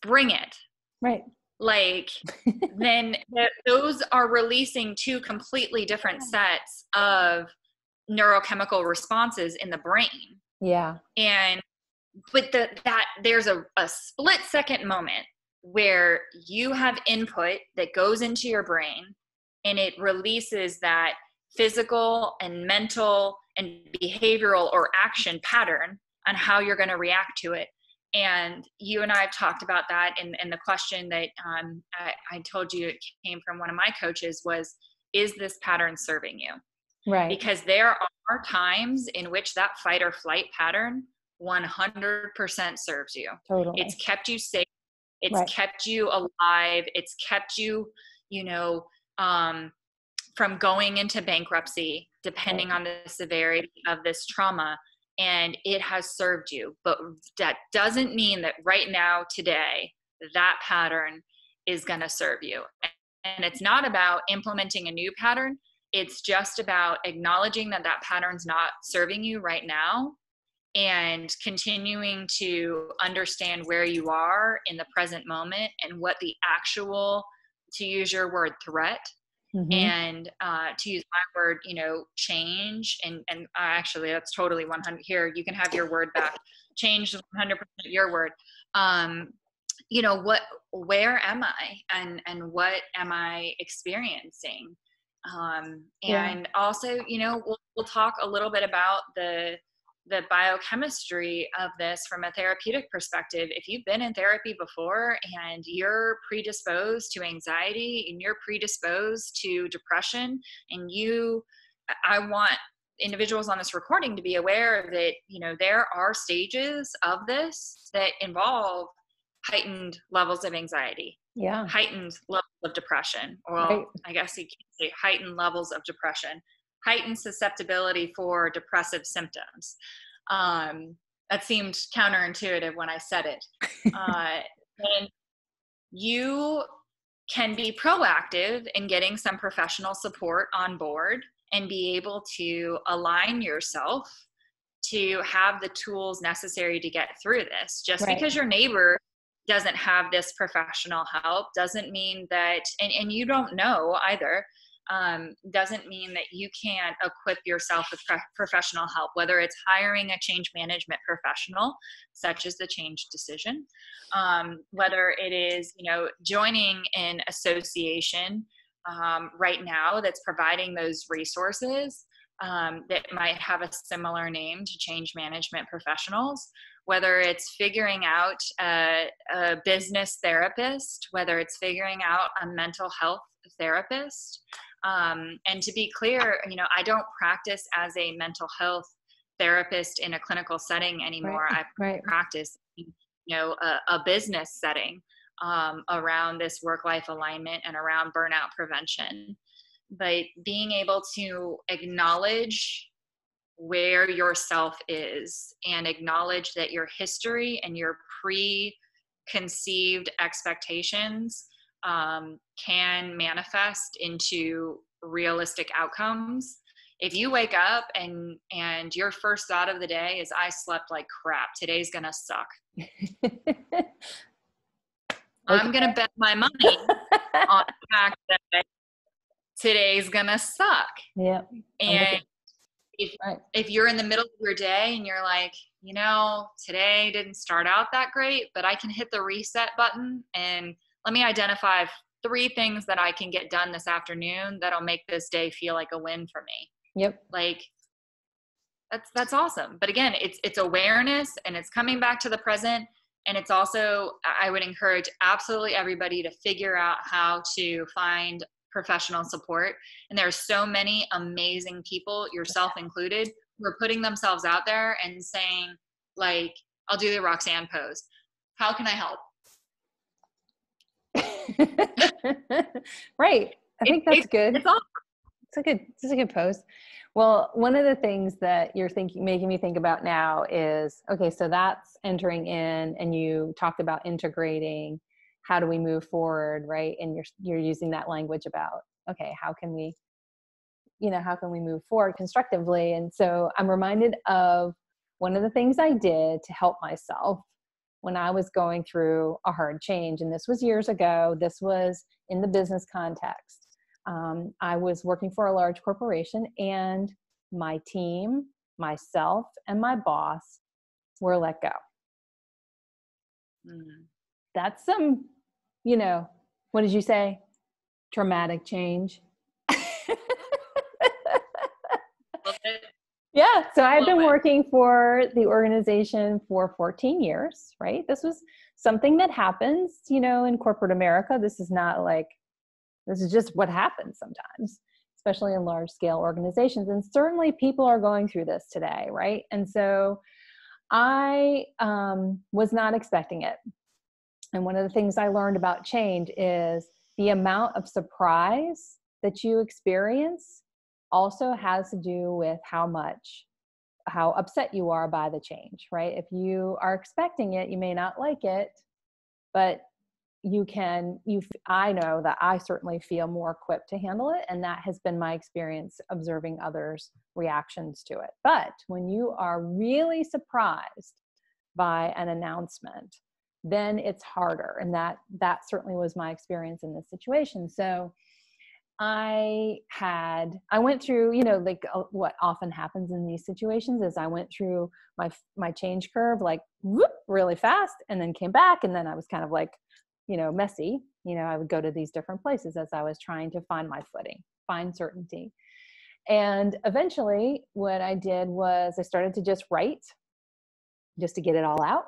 Bring it. Right. Like, then those are releasing two completely different sets of neurochemical responses in the brain. Yeah. But there's a split second moment where you have input that goes into your brain and it releases that physical and mental and behavioral or action pattern on how you're going to react to it. And you and I have talked about that in the question that I told you it came from one of my coaches was, is this pattern serving you? Right. Because there are times in which that fight or flight pattern 100% serves you. Totally. It's kept you safe. It's kept you alive. It's kept you, from going into bankruptcy, depending on the severity of this trauma. And it has served you. But that doesn't mean that right now, today, that pattern is going to serve you. And it's not about implementing a new pattern. It's just about acknowledging that that pattern's not serving you right now and continuing to understand where you are in the present moment and what the actual, to use your word, threat, and to use my word, change. And actually that's totally 100 here. You can have your word back. Change is 100% your word. Where am I and what am I experiencing? And also, we'll talk a little bit about the the biochemistry of this from a therapeutic perspective. If you've been in therapy before and you're predisposed to anxiety and you're predisposed to depression, and I want individuals on this recording to be aware that, you know, there are stages of this that involve heightened levels of anxiety, heightened levels of depression, or Right. I guess you can say heightened levels of depression, heightened susceptibility for depressive symptoms. That seemed counterintuitive when I said it. And you can be proactive in getting some professional support on board and be able to align yourself to have the tools necessary to get through this. Just Right. because your neighbor doesn't have this professional help doesn't mean that, and you don't know either, doesn't mean that you can't equip yourself with professional help, whether it's hiring a change management professional, such as the Change Decision, whether it is, you know, joining an association right now that's providing those resources that might have a similar name to change management professionals, whether it's figuring out a business therapist, whether it's figuring out a mental health therapist. And to be clear, you know, I don't practice as a mental health therapist in a clinical setting anymore. I practice in, you know, a business setting around this work-life alignment and around burnout prevention. But being able to acknowledge where yourself is and acknowledge that your history and your preconceived expectations can manifest into realistic outcomes. If you wake up and your first thought of the day is, I slept like crap, today's gonna suck. I'm gonna bet my money on the fact that today's gonna suck. Yeah. And if you're in the middle of your day and you're like, you know, today didn't start out that great, but I can hit the reset button and let me identify 3 things that I can get done this afternoon that'll make this day feel like a win for me. Yep. Like that's awesome. But again, it's awareness, and it's coming back to the present. And it's also, I would encourage absolutely everybody to figure out how to find professional support. And there are so many amazing people, yourself included, who are putting themselves out there and saying, like, I'll do the Roxanne pose. How can I help? Right. I think that's good. It's awesome. It's a good pose. Well, one of the things that you're making me think about now is, okay, so that's entering in, and you talked about integrating. How do we move forward, right? And you're using that language about, okay, how can we move forward constructively? And so I'm reminded of one of the things I did to help myself when I was going through a hard change. And this was years ago. This was in the business context. I was working for a large corporation, and my team, myself, and my boss were let go. That's some, you know, what did you say? Traumatic change. Yeah. So I've been working for the organization for 14 years, right? This was something that happens, you know, in corporate America. This is just what happens sometimes, especially in large scale organizations. And certainly people are going through this today, right? And so I was not expecting it. And one of the things I learned about change is the amount of surprise that you experience also has to do with how upset you are by the change, right? If you are expecting it, you may not like it, but I know that I certainly feel more equipped to handle it. And that has been my experience observing others' reactions to it. But when you are really surprised by an announcement, then it's harder. And that certainly was my experience in this situation. So I went through, you know, like what often happens in these situations is I went through my change curve, like whoop, really fast, and then came back. And then I was kind of like, you know, messy. You know, I would go to these different places as I was trying to find my footing, find certainty. And eventually what I did was I started to just write, just to get it all out.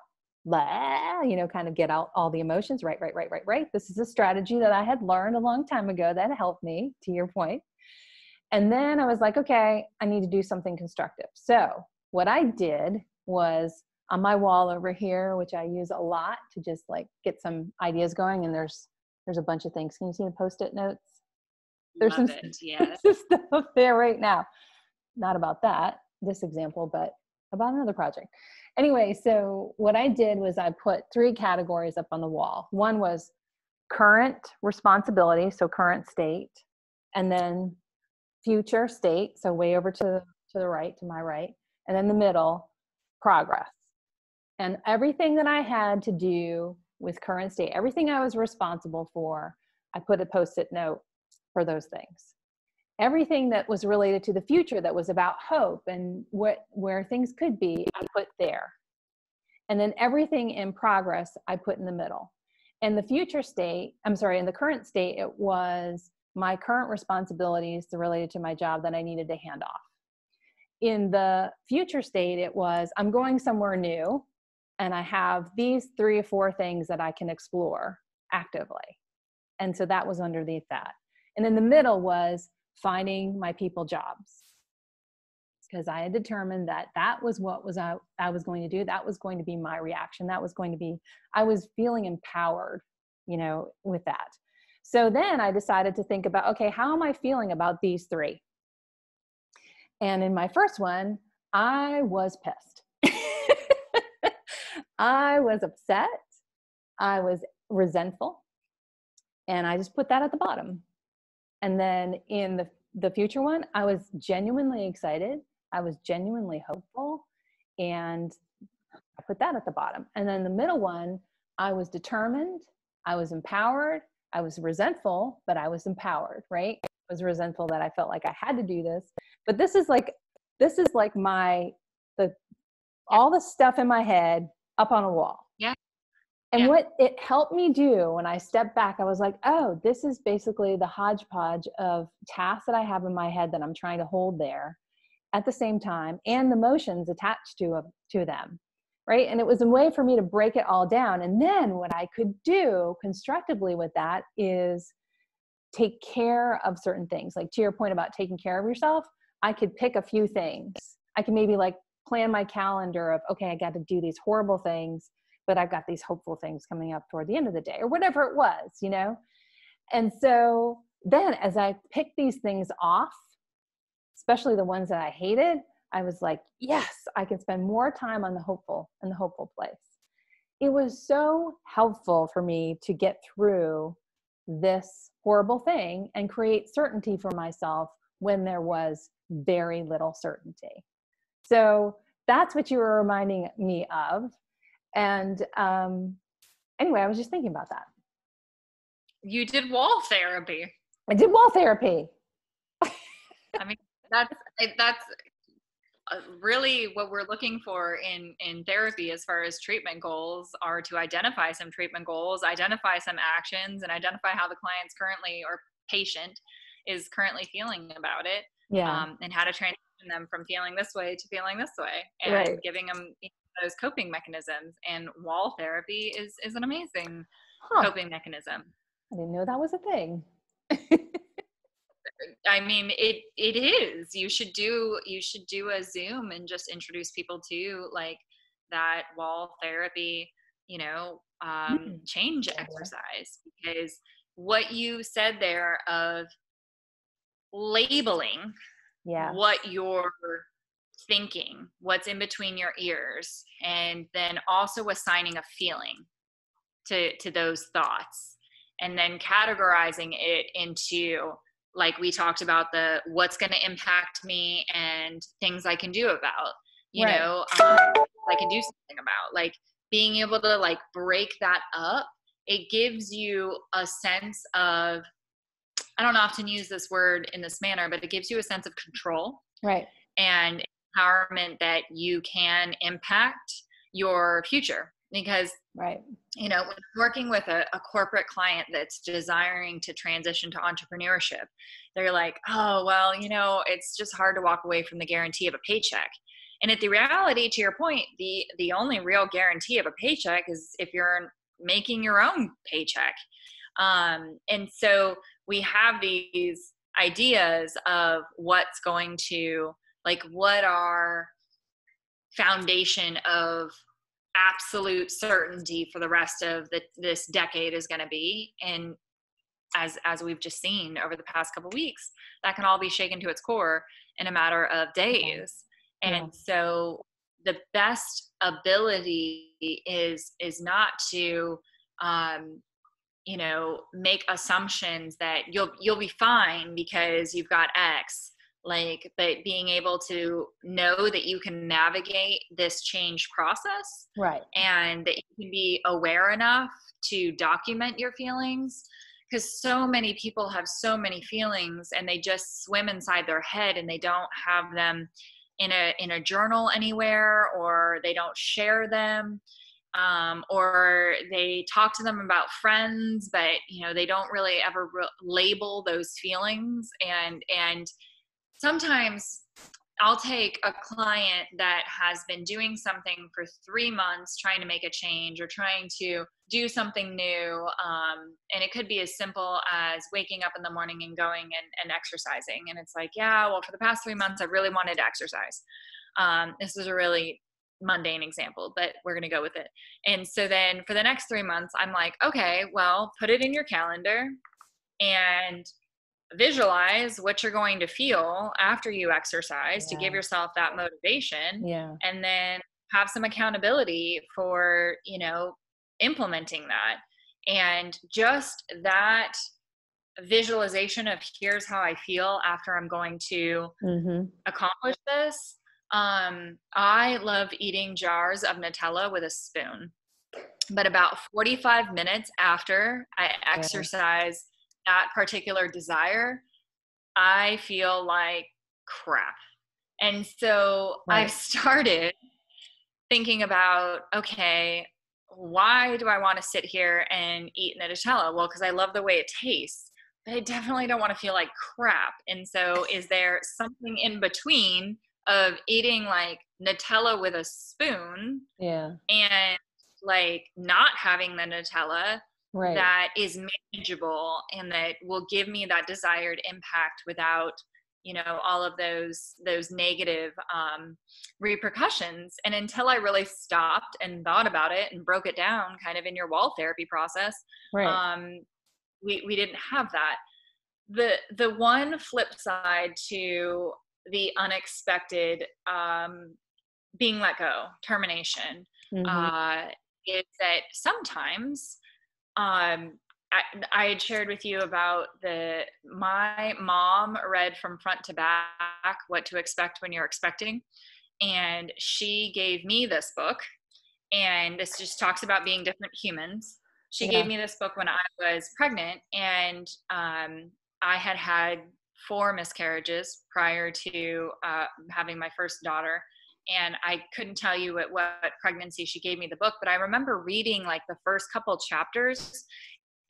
Blah, kind of get out all the emotions. Right. This is a strategy that I had learned a long time ago that helped me, to your point. And then I was like, okay, I need to do something constructive. So what I did was on my wall over here, which I use a lot to just like get some ideas going. And there's a bunch of things. Can you see the Post-it notes? There's Love it. Yeah. some stuff there right now. Not about this example, but about another project. Anyway, so what I did was I put 3 categories up on the wall. One was current responsibility, so current state, and then future state, so way over to the right, to my right, and then the middle, progress. And everything that I had to do with current state, everything I was responsible for, I put a Post-it note for those things. Everything that was related to the future, that was about hope and where things could be, I put there. And then everything in progress, I put in the middle. And the future state, in the current state, it was my current responsibilities related to my job that I needed to hand off. In the future state, it was, I'm going somewhere new and I have these 3 or 4 things that I can explore actively. And so that was underneath that. And in the middle was finding my people jobs, because I had determined that that was what I was going to do. That was going to be my reaction. That was going to be, I was feeling empowered, with that. So then I decided to think about, okay, how am I feeling about these 3? And in my first one, I was pissed. I was upset. I was resentful. And I just put that at the bottom. And then in the future one, I was genuinely excited. I was genuinely hopeful. And I put that at the bottom. And then the middle one, I was determined. I was empowered. I was resentful, but I was empowered, right? I was resentful that I felt like I had to do this. But this is like all the stuff in my head up on a wall. Yeah. And yeah. What it helped me do when I stepped back, I was like, oh, this is basically the hodgepodge of tasks that I have in my head that I'm trying to hold there at the same time, and the emotions attached to them, right? And it was a way for me to break it all down. And then what I could do constructively with that is take care of certain things. Like to your point about taking care of yourself, I could pick a few things. I could maybe like plan my calendar of, okay, I got to do these horrible things, but I've got these hopeful things coming up toward the end of the day, or whatever it was, And so then as I picked these things off, especially the ones that I hated, I was like, yes, I can spend more time on the hopeful place. It was so helpful for me to get through this horrible thing and create certainty for myself when there was very little certainty. So that's what you were reminding me of. And anyway, I was just thinking about that. You did wall therapy. I did wall therapy. I mean, that's really what we're looking for in therapy as far as treatment goals are to identify some treatment goals, identify some actions, and identify how the client's currently or patient is currently feeling about it. Yeah. And how to transition them from feeling this way to feeling this way, and right. giving them those coping mechanisms. And wall therapy is an amazing coping mechanism. I didn't know that was a thing. I mean, it is. You should do a Zoom and just introduce people to like that wall therapy, change exercise, because what you said there of labeling what you're thinking, what's in between your ears, and then also assigning a feeling to those thoughts, and then categorizing it into, like we talked about, the what's going to impact me and things I can do about, I can do something about, like being able to like break that up. It gives you a sense of, I don't often use this word in this manner, but it gives you a sense of control, right, and empowerment that you can impact your future because, Right. you know, working with a corporate client that's desiring to transition to entrepreneurship, they're like, oh, well, you know, it's just hard to walk away from the guarantee of a paycheck. And at the reality, to your point, the only real guarantee of a paycheck is if you're making your own paycheck. And so we have these ideas of what's going to, like, what our foundation of absolute certainty for the rest of this decade is going to be. And as we've just seen over the past couple of weeks, that can all be shaken to its core in a matter of days. Yeah. And so the best ability is not to, you know, make assumptions that you'll be fine because you've got X, like, but being able to know that you can navigate this change process, Right. and that you can be aware enough to document your feelings, because so many people have so many feelings and they just swim inside their head and they don't have them in a journal anywhere, or they don't share them. Or they talk to them about friends, but, you know, they don't really ever label those feelings. And sometimes I'll take a client that has been doing something for 3 months, trying to make a change or trying to do something new. And it could be as simple as waking up in the morning and going and exercising. And it's like, yeah, well, for the past 3 months, I really wanted to exercise. This is a really mundane example, but we're going to go with it. And so then for the next 3 months, I'm like, okay, well, put it in your calendar and visualize what you're going to feel after you exercise to give yourself that motivation. Yeah. And then have some accountability for, you know, implementing that. And just that visualization of here's how I feel after I'm going to accomplish this. I love eating jars of Nutella with a spoon, but about 45 minutes after I exercise that particular desire, I feel like crap. And so I've started thinking about, okay, why do I want to sit here and eat Nutella? Well, because I love the way it tastes, but I definitely don't want to feel like crap. And so is there something in between of eating like Nutella with a spoon and like not having the Nutella that is manageable and that will give me that desired impact without, you know, all of those negative repercussions? And until I really stopped and thought about it and broke it down kind of in your wall therapy process, we didn't have that. The one flip side to the unexpected being let go, termination, is that sometimes I had shared with you about my mom read from front to back What to Expect When You're Expecting. And she gave me this book, and this just talks about being different humans. She gave me this book when I was pregnant, and I had 4 miscarriages prior to having my first daughter. And I couldn't tell you at what pregnancy she gave me the book, but I remember reading like the first couple chapters.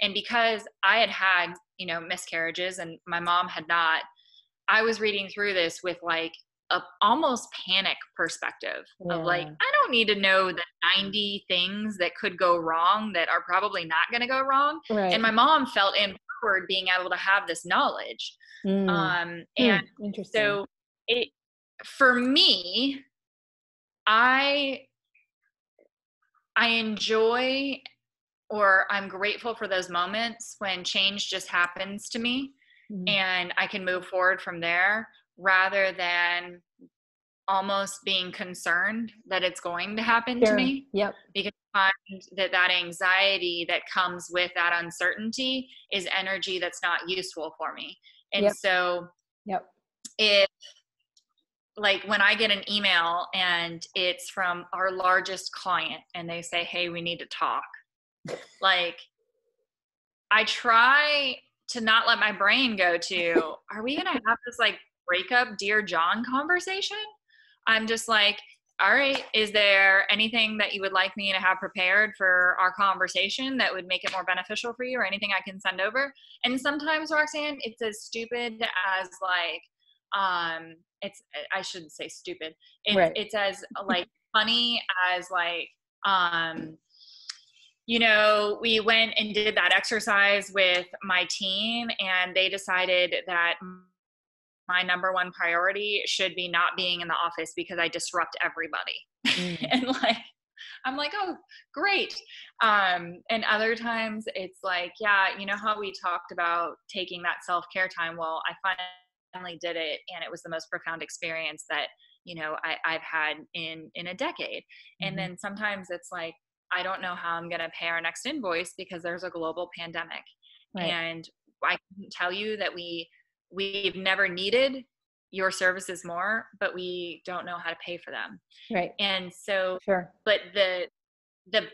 And because I had, you know, miscarriages and my mom had not, I was reading through this with like a almost panic perspective of like, I don't need to know the 90 things that could go wrong that are probably not going to go wrong. And my mom felt empowered being able to have this knowledge. And so it, for me, I enjoy, or I'm grateful for those moments when change just happens to me and I can move forward from there, rather than almost being concerned that it's going to happen to me. Because I find that anxiety that comes with that uncertainty is energy that's not useful for me. And so if, like, when I get an email and it's from our largest client and they say, hey, we need to talk, like, I try to not let my brain go to, are we going to have this like breakup Dear John conversation? I'm just like, all right, is there anything that you would like me to have prepared for our conversation that would make it more beneficial for you, or anything I can send over? And sometimes, Roxanne, it's as stupid as like, I shouldn't say stupid. Right. It's as like funny as like, you know, we went and did that exercise with my team, and they decided that my number one priority should be not being in the office because I disrupt everybody. And like, I'm like, oh, great. And other times it's like, yeah, you know how we talked about taking that self-care time? Well, I finally did it, and it was the most profound experience that, you know, I've had in a decade. And then sometimes it's like, I don't know how I'm going to pay our next invoice because there's a global pandemic. Right. And I can tell you that we've never needed your services more, but we don't know how to pay for them. Right. And so, sure. But the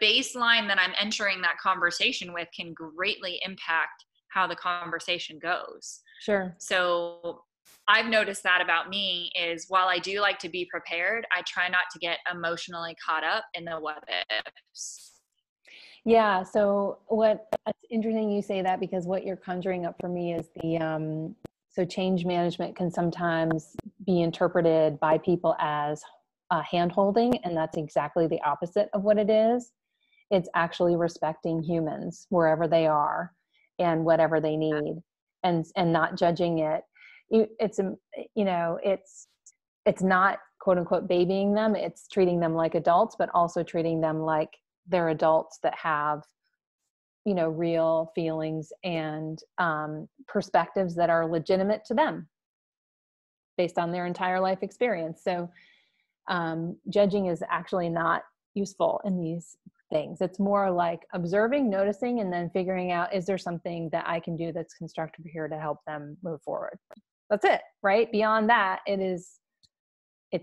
baseline that I'm entering that conversation with can greatly impact how the conversation goes. Sure. So I've noticed that about me is, while I do like to be prepared, I try not to get emotionally caught up in the what ifs. Yeah. So it's interesting you say that, because what you're conjuring up for me is so change management can sometimes be interpreted by people as hand-holding, and that's exactly the opposite of what it is. It's actually respecting humans wherever they are and whatever they need, and not judging it. It's, you know, it's not quote unquote babying them. It's treating them like adults, but also treating them like they're adults that have, you know, real feelings and perspectives that are legitimate to them based on their entire life experience. So judging is actually not useful in these things. It's more like observing, noticing, and then figuring out, is there something that I can do that's constructive here to help them move forward? That's it, right? Beyond that, it's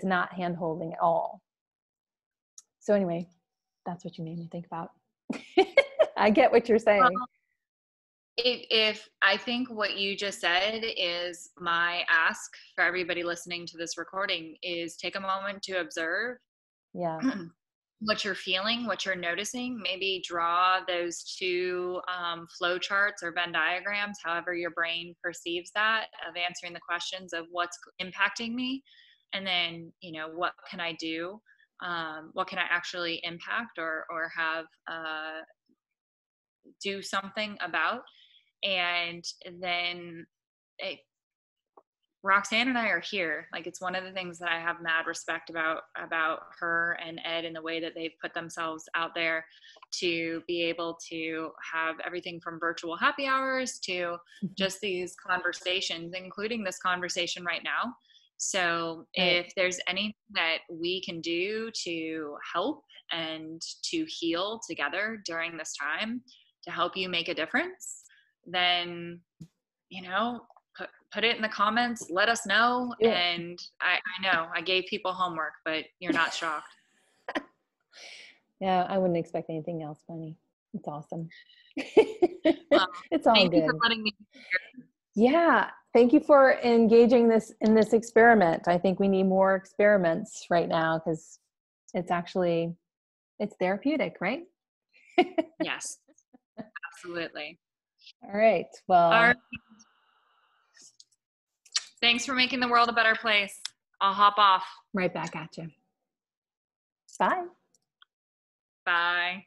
not hand-holding at all. So anyway, that's what you made me think about. I get what you're saying. Well, if I think what you just said is my ask for everybody listening to this recording is take a moment to observe. Yeah. What you're feeling, what you're noticing. Maybe draw those two flow charts or Venn diagrams, however your brain perceives that, of answering the questions of what's impacting me. And then, you know, what can I do? What can I actually impact or have do something about? And then Roxanne and I are here. Like, it's one of the things that I have mad respect about her and Ed, and the way that they've put themselves out there to be able to have everything from virtual happy hours to just these conversations, including this conversation right now. So if there's anything that we can do to help and to heal together during this time to help you make a difference, then, you know, put it in the comments, let us know. Yeah. And I know I gave people homework, but you're not shocked. Yeah, I wouldn't expect anything else, Bunny. It's awesome. It's all thank good. You for letting me hear. Yeah, thank you for engaging in this experiment. I think we need more experiments right now, because it's therapeutic, right? Yes, absolutely. All right. Well, thanks for making the world a better place. I'll hop off. Right back at you. Bye. Bye.